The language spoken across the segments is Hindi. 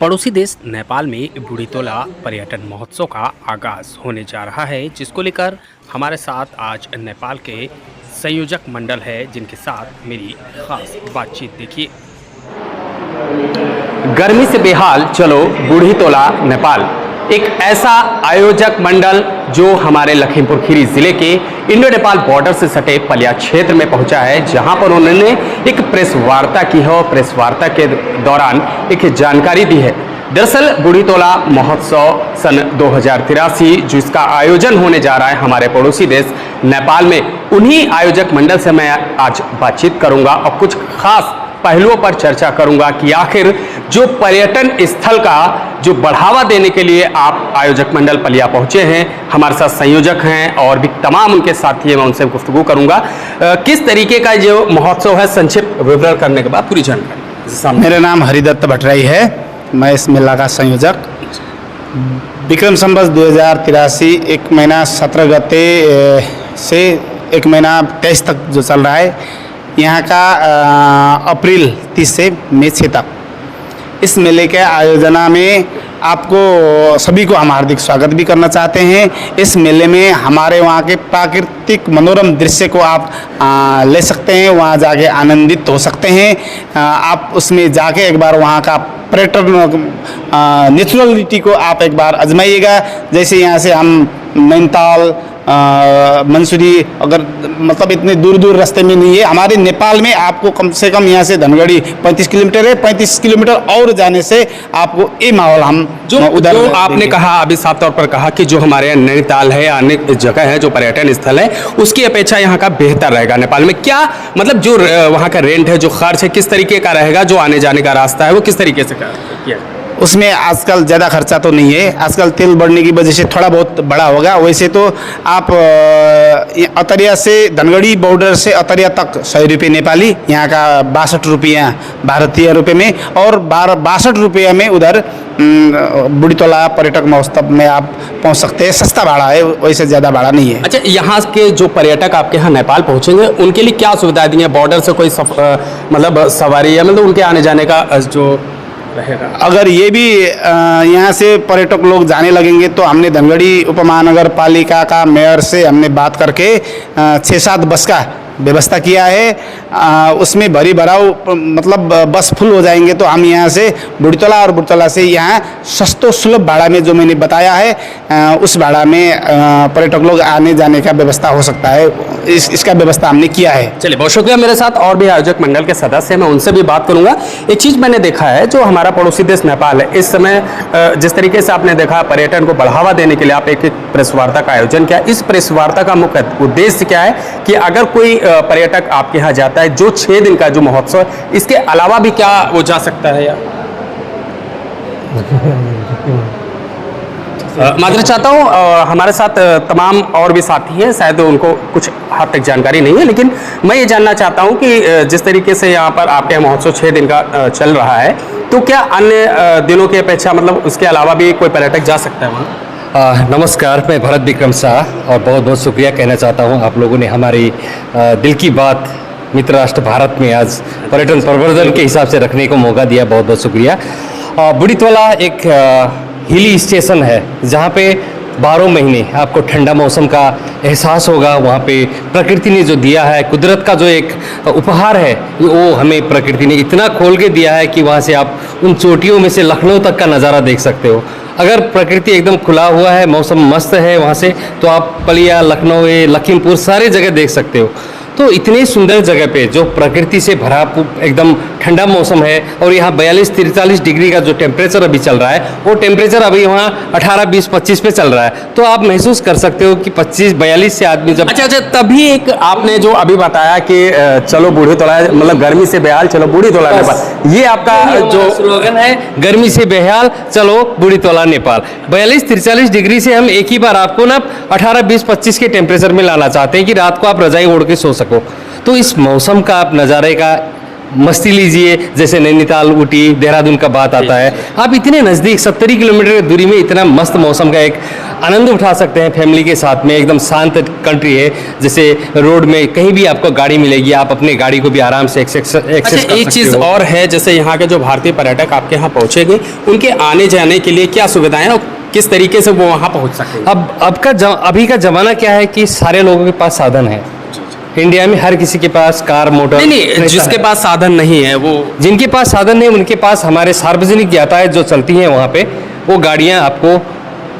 पड़ोसी देश नेपाल में बुढ़ीतोला पर्यटन महोत्सव का आगाज होने जा रहा है, जिसको लेकर हमारे साथ आज नेपाल के संयोजक मंडल है, जिनके साथ मेरी खास बातचीत देखिए। गर्मी से बेहाल चलो बुढ़ीतोला नेपाल, एक ऐसा आयोजक मंडल जो हमारे लखीमपुर खीरी जिले के इंडो नेपाल बॉर्डर से सटे पलिया क्षेत्र में पहुंचा है, जहां पर उन्होंने एक प्रेस वार्ता की है और प्रेस वार्ता के दौरान एक जानकारी दी है। दरअसल बुढ़ीतोला महोत्सव सन 2083 जिसका आयोजन होने जा रहा है हमारे पड़ोसी देश नेपाल में, उन्हीं आयोजक मंडल से मैं आज बातचीत करूंगा और कुछ खास पहलुओं पर चर्चा करूंगा कि आखिर जो पर्यटन स्थल का जो बढ़ावा देने के लिए आप आयोजक मंडल पलिया पहुंचे हैं, हमारे साथ संयोजक हैं और भी तमाम उनके साथी हैं, मैं उनसे गुफ्तगू करूंगा। किस तरीके का जो महोत्सव है, संक्षिप्त विवरण करने के बाद पूरी जानकारी। मेरा नाम हरिदत्त भट्टराई है, मैं इस मेला का संयोजक। विक्रम संवत 2083 1 महीना 17 गते से 1 महीना 23 तक जो चल रहा है, यहाँ का अप्रैल 30 से मई 6 तक इस मेले के आयोजना में आपको सभी को हम हार्दिक स्वागत भी करना चाहते हैं। इस मेले में हमारे वहाँ के प्राकृतिक मनोरम दृश्य को आप ले सकते हैं, वहाँ जाके आनंदित हो सकते हैं। आप उसमें जाके एक बार वहाँ का पर्यटन नेचुरलिटी को आप एक बार आजमाइएगा। जैसे यहाँ से हम नैनीताल मंसूरी अगर मतलब इतने दूर दूर रास्ते में नहीं है, हमारे नेपाल में आपको कम से कम यहाँ से धनगढ़ी 35 किलोमीटर है, 35 किलोमीटर और जाने से आपको ये माहौल हम जो आपने कहा, अभी साफ तौर पर कहा कि जो हमारे यहाँ नैनीताल है, अन्य जगह है जो पर्यटन स्थल है, उसकी अपेक्षा यहाँ का बेहतर रहेगा नेपाल में। क्या मतलब जो वहाँ का रेंट है, जो खर्च है, किस तरीके का रहेगा, जो आने जाने का रास्ता है वो किस तरीके से किया? उसमें आजकल ज़्यादा खर्चा तो नहीं है, आजकल तेल बढ़ने की वजह से थोड़ा बहुत बड़ा होगा। वैसे तो आप अतरिया से धनगढ़ी बॉर्डर से अतरिया तक 100 रुपये नेपाली, यहाँ का 62 रुपया भारतीय रुपये में, और 62 रुपये में उधर बुढ़ीतोला पर्यटक महोत्सव में आप पहुँच सकते हैं। सस्ता भाड़ा है, वैसे ज़्यादा भाड़ा नहीं है। अच्छा, यहाँ के जो पर्यटक आपके यहाँ नेपाल पहुँचेंगे उनके लिए क्या सुविधाएं दी हैं? बॉर्डर से कोई मतलब सवारी या मतलब उनके आने जाने का जो रहेगा? अगर ये भी यहाँ से पर्यटक लोग जाने लगेंगे तो हमने धनगढ़ी उपमहानगर पालिका का मेयर से हमने बात करके 6-7 बस का व्यवस्था किया है। उसमें भरी भराव मतलब बस फुल हो जाएंगे तो हम यहाँ से बुढ़ीतोला और बुढ़ीतोला से यहाँ सस्तो सुलभ भाड़ा में जो मैंने बताया है, उस भाड़ा में पर्यटक लोग आने जाने का व्यवस्था हो सकता है। इसका व्यवस्था हमने किया है। चलिए, बहुत शुक्रिया। मेरे साथ और भी आयोजक मंडल के सदस्य हैं, मैं उनसे भी बात करूंगा। एक चीज़ मैंने देखा है, जो हमारा पड़ोसी देश नेपाल है, इस समय जिस तरीके से आपने देखा पर्यटन को बढ़ावा देने के लिए आप एक प्रेस वार्ता का आयोजन किया। इस प्रेस वार्ता का मुख्य उद्देश्य क्या है कि अगर कोई पर्यटक आपके यहाँ जाता है, जो 6 दिन का जो महोत्सव, इसके अलावा भी क्या वो जा सकता है? या माजरा चाहता हूँ, हमारे साथ तमाम और भी साथी हैं, शायद उनको कुछ हद तक जानकारी नहीं है, लेकिन मैं ये जानना चाहता हूँ कि जिस तरीके से यहाँ पर आपके यहाँ महोत्सव 6 दिन का चल रहा है, तो क्या अन्य दिनों की अपेक्षा मतलब उसके अलावा भी कोई पर्यटक जा सकता है वहाँ? नमस्कार, मैं भरत विक्रम शाह और बहुत बहुत शुक्रिया कहना चाहता हूँ। आप लोगों ने हमारी दिल की बात मित्र राष्ट्र भारत में आज पर्यटन प्रवर्धन के हिसाब से रखने को मौका दिया, बहुत बहुत शुक्रिया। बुढ़ीतोला एक हिली स्टेशन है जहाँ पे 12 महीने आपको ठंडा मौसम का एहसास होगा। वहाँ पे प्रकृति ने जो दिया है, कुदरत का जो एक उपहार है, वो हमें प्रकृति ने इतना खोल के दिया है कि वहाँ से आप उन चोटियों में से लखनऊ तक का नज़ारा देख सकते हो। अगर प्रकृति एकदम खुला हुआ है, मौसम मस्त है वहाँ से, तो आप पलिया, लखनऊ, लखीमपुर सारे जगह देख सकते हो। तो इतनी सुंदर जगह पे जो प्रकृति से भरा एकदम ठंडा मौसम है, और यहाँ 42-43 डिग्री का जो टेम्परेचर अभी चल रहा है, वो टेम्परेचर अभी वहाँ 18-20-25 पे चल रहा है। तो आप महसूस कर सकते हो कि 25-42 से आदमी जब अच्छा, तभी एक आपने जो अभी बताया कि चलो बुढ़ीतोला, मतलब गर्मी से बेहाल चलो बुढ़ीतोला नेपाल, ये आपका जो स्लोगन है, गर्मी से बेहाल चलो बुढ़ीतोला नेपाल। 42-43 डिग्री से हम एक ही बार आपको ना 18-20-25 के टेम्परेचर में लाना चाहते हैं कि रात को आप रजाई ओढ़ के सो सको। तो इस मौसम का आप नज़ारे का मस्ती लीजिए। जैसे नैनीताल, ऊटी, देहरादून का बात आता है, आप इतने नज़दीक 70 किलोमीटर की दूरी में इतना मस्त मौसम का एक आनंद उठा सकते हैं फैमिली के साथ में। एकदम शांत कंट्री है, जैसे रोड में कहीं भी आपको गाड़ी मिलेगी, आप अपने गाड़ी को भी आराम से एक्सेस कर अच्छा, सकते एक चीज़ हो। और है, जैसे यहाँ के जो भारतीय पर्यटक आपके यहाँ पहुँचेंगे, उनके आने जाने के लिए क्या सुविधाएं हैं और किस तरीके से वो वहाँ पहुँच सकेंगे? अभी का ज़माना क्या है कि सारे लोगों के पास साधन है। इंडिया में हर किसी के पास कार मोटर नहीं, जिसके पास साधन नहीं है वो, जिनके पास साधन है उनके पास हमारे सार्वजनिक यातायात जो चलती हैं वहाँ पे, वो गाड़ियाँ आपको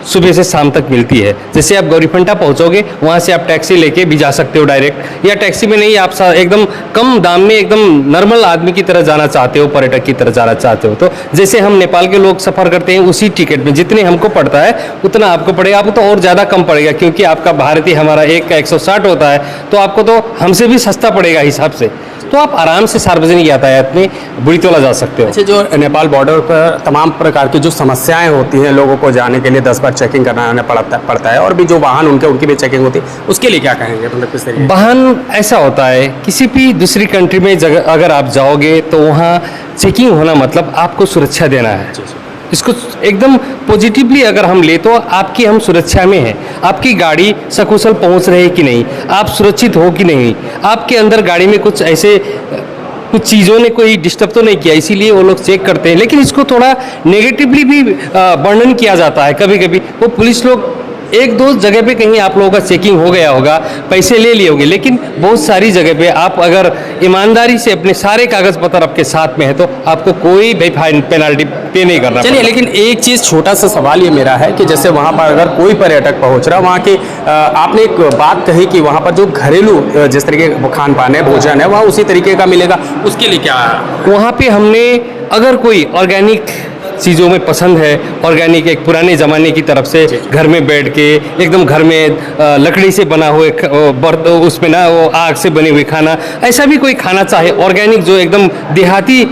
सुबह से शाम तक मिलती है। जैसे आप गौरीफंटा पहुँचोगे, वहाँ से आप टैक्सी लेके भी जा सकते हो डायरेक्ट, या टैक्सी में नहीं, आप एकदम कम दाम में एकदम नॉर्मल आदमी की तरह जाना चाहते हो, पर्यटक की तरह जाना चाहते हो, तो जैसे हम नेपाल के लोग सफ़र करते हैं उसी टिकट में जितने हमको पड़ता है उतना आपको पड़ेगा। आपको तो और ज़्यादा कम पड़ेगा, क्योंकि आपका भारतीय हमारा एक का 160 होता है, तो आपको तो हमसे भी सस्ता पड़ेगा हिसाब से। तो आप आराम से सार्वजनिक यातायात में बुढ़ीतोला जा सकते हो। अच्छा, जो नेपाल बॉर्डर पर तमाम प्रकार की जो समस्याएं होती हैं, लोगों को जाने के लिए 10 बार चेकिंग करना पड़ता है, और भी जो वाहन उनकी भी चेकिंग होती है, उसके लिए क्या कहेंगे? मतलब किस तरीके? वाहन ऐसा होता है, किसी भी दूसरी कंट्री में जगह अगर आप जाओगे तो वहाँ चेकिंग होना मतलब आपको सुरक्षा देना है। इसको एकदम पॉजिटिवली अगर हम ले तो आपकी हम सुरक्षा में हैं, आपकी गाड़ी सकुशल पहुंच रही है कि नहीं, आप सुरक्षित हो कि नहीं, आपके अंदर गाड़ी में कुछ ऐसे कुछ चीज़ों ने कोई डिस्टर्ब तो नहीं किया, इसीलिए वो लोग चेक करते हैं। लेकिन इसको थोड़ा नेगेटिवली भी वर्णन किया जाता है कभी कभी। वो पुलिस लोग एक दो जगह पे कहीं आप लोगों का चेकिंग हो गया होगा, पैसे ले लिए होंगे, लेकिन बहुत सारी जगह पे आप अगर ईमानदारी से अपने सारे कागज पत्र आपके साथ में है तो आपको कोई भी फाइन पेनल्टी पे नहीं करना। चलिए, लेकिन एक चीज़, छोटा सा सवाल ये मेरा है कि जैसे वहाँ पर अगर कोई पर्यटक पहुँच रहा, वहाँ के आपने एक बात कही कि वहाँ पर जो घरेलू जिस तरीके का खान पान है, भोजन है, वहाँ उसी तरीके का मिलेगा, उसके लिए क्या? वहाँ पे हमने अगर कोई ऑर्गेनिक चीज़ों में पसंद है, ऑर्गेनिक एक पुराने ज़माने की तरफ से घर में बैठ के एकदम घर में लकड़ी से बना हुए उसमें ना वो आग से बनी हुई खाना, ऐसा भी कोई खाना चाहे ऑर्गेनिक, जो एकदम देहाती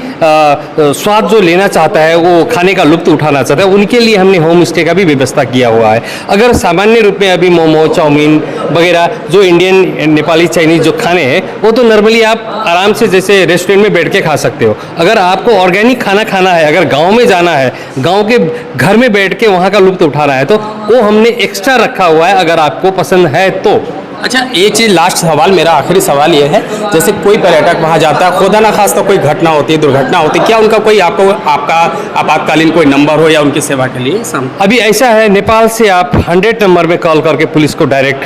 स्वाद जो लेना चाहता है, वो खाने का लुत्फ़ उठाना चाहता है, उनके लिए हमने होम स्टे का भी व्यवस्था किया हुआ है। अगर सामान्य रूप में अभी मोमो, चाउमीन वगैरह जो इंडियन नेपाली चाइनीज़ जो खाने हैं, वो तो नॉर्मली आप आराम से जैसे रेस्टोरेंट में बैठ के खा सकते हो। अगर आपको ऑर्गेनिक खाना खाना है, अगर गाँव में जाना है, गांव के घर में बैठ के वहां का लुत्फ उठाना है, तो वो हमने एक्स्ट्रा रखा हुआ है, अगर आपको पसंद है तो। अच्छा, एक चीज़, लास्ट सवाल, मेरा आखिरी सवाल ये है, जैसे कोई पर्यटक वहाँ जाता है, खुदा ना खास्ता कोई घटना होती है, दुर्घटना होती है, क्या उनका कोई आपका आपातकालीन कोई नंबर हो या उनकी सेवा के लिए? अभी ऐसा है, नेपाल से आप 100 नंबर में कॉल करके पुलिस को डायरेक्ट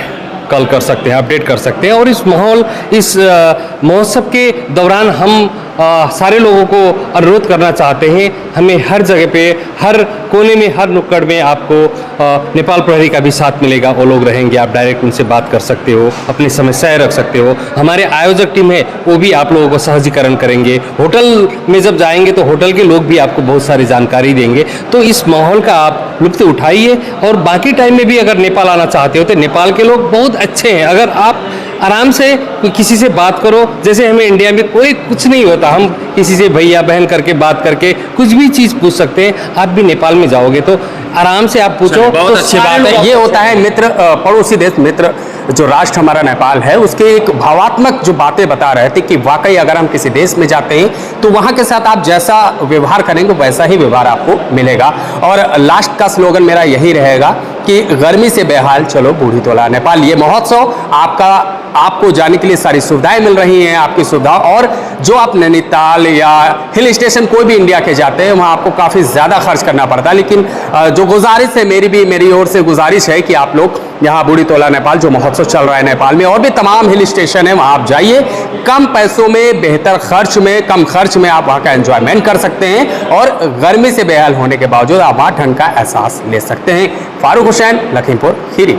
कॉल कर सकते हैं, अपडेट कर सकते हैं। और इस महोत्सव के दौरान हम सारे लोगों को अनुरोध करना चाहते हैं, हमें हर जगह पे, हर कोने में, हर नुक्कड़ में आपको नेपाल प्रहरी का भी साथ मिलेगा। वो लोग रहेंगे, आप डायरेक्ट उनसे बात कर सकते हो, अपनी समस्याएं रख सकते हो। हमारे आयोजक टीम है, वो भी आप लोगों को सहजीकरण करेंगे। होटल में जब जाएंगे तो होटल के लोग भी आपको बहुत सारी जानकारी देंगे। तो इस माहौल का आप लुत्फ़ उठाइए, और बाकी टाइम में भी अगर नेपाल आना चाहते हो तो नेपाल के लोग बहुत अच्छे हैं। अगर आप आराम से किसी से बात करो, जैसे हमें इंडिया में कोई कुछ नहीं होता, हम किसी से भैया बहन करके बात करके कुछ भी चीज़ पूछ सकते हैं। आप भी नेपाल में जाओगे तो आराम से आप पूछो। बहुत अच्छी बात है। ये होता है मित्र, पड़ोसी देश मित्र जो राष्ट्र हमारा नेपाल है, उसके एक भावात्मक जो बातें बता रहे थे कि वाकई अगर हम किसी देश में जाते हैं तो वहाँ के साथ आप जैसा व्यवहार करेंगे वैसा ही व्यवहार आपको मिलेगा। और लास्ट का स्लोगन मेरा यही रहेगा कि गर्मी से बेहाल चलो बूढ़ीतोला नेपाल। ये महोत्सव आपको जाने के लिए सारी सुविधाएं मिल रही हैं, आपकी सुविधा। और जो आप नैनीताल या हिल स्टेशन कोई भी इंडिया के जाते हैं, वहाँ आपको काफ़ी ज़्यादा खर्च करना पड़ता है। लेकिन जो गुजारिश है, मेरी ओर से गुजारिश है कि आप लोग यहाँ बूढ़ीतोला नेपाल जो महोत्सव चल रहा है नेपाल में, और भी तमाम हिल स्टेशन है, वहाँ आप जाइए। कम पैसों में, बेहतर खर्च में, कम खर्च में आप वहाँ का एंजॉयमेंट कर सकते हैं, और गर्मी से बेहाल होने के बावजूद आप वहाँ ठंड का एहसास ले सकते हैं। फारूक हुसैन, लखीमपुर खीरी।